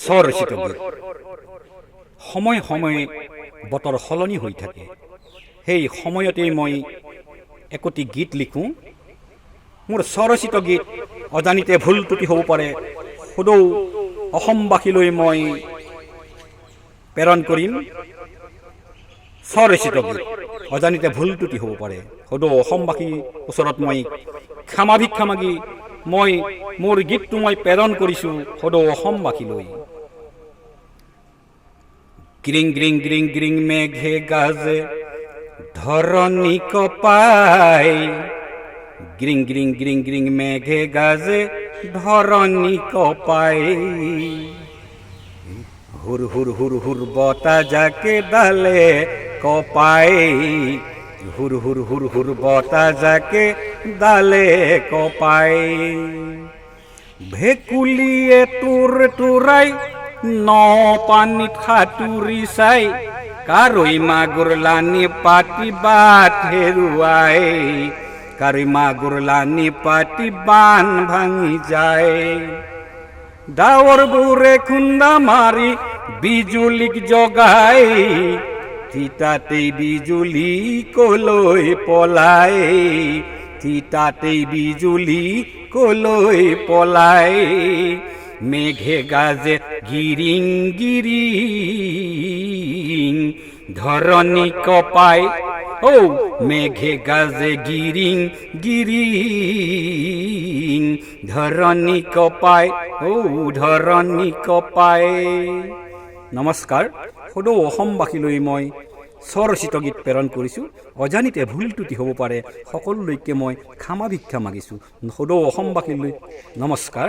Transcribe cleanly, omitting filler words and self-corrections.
স্বৰচিত গীত। সময়ে সময়ে বতৰ সলনি হৈ থাকে, সেই সময়তেই মই একোটি গীত লিখোঁ। মোৰ স্বৰচিত গীত অজানিতে ভুল ত্ৰুটি হ'ব পাৰে, সদৌ অসমবাসীলৈ মই প্ৰেৰণ কৰিম। স্বৰচিত গীত অজানিতে ভুল ত্ৰুটি হ'ব পাৰে, সদৌ অসমবাসীৰ ওচৰত মই ক্ষমা ভিক্ষা মাগি মই মোৰ গীতটো মই প্ৰেৰণ কৰিছোঁ সদৌ অসমবাসীলৈ। গ্ৰিং গ্ৰিং গ্ৰিং গ্ৰিং মেঘে গাজে ধৰণী কপাই, গ্ৰিং গ্ৰিং গ্ৰিং গ্ৰিং মেঘে গাজে ধৰণী কপাই, হুৰ হুৰ হুৰ হুৰ বতাহ জাকে ডালে কপাই, হুৰ হুৰ হুৰ হুৰ বতাহ জাকে ডালে কপাই, ভেকুলিয়ে তোৰ তোৰাই ন পানীত সাঁতুৰি চাই, কাৰৈ মাগুৰ লানি পাতি বাট হেৰুৱাই, কাৰৈ মাগুৰ লানি পাতি বান ভাঙি যায়, ডাৱৰবোৰে খুন্দা মাৰি বিজুলীক জগাই, থিতাতেই বিজুলী কলৈ পলাই, থিতাতেই বিজুলী কলৈ পলাই, মেঘে গাজে গিৰিং গিৰিং ধৰণী কপাই, ও মেঘে গাজে গিৰিং গিৰিং ধৰণী কপাই, ও ধৰণী কপাই। নমস্কাৰ, সদৌ অসমবাসীলৈ মই স্বৰচিত গীত প্ৰেৰণ কৰিছোঁ। অজানিতে ভুল ত্ৰুটি হ'ব পাৰে, সকলোলৈকে মই ক্ষমা ভিক্ষা মাগিছোঁ। সদৌ অসমবাসীলৈ নমস্কাৰ।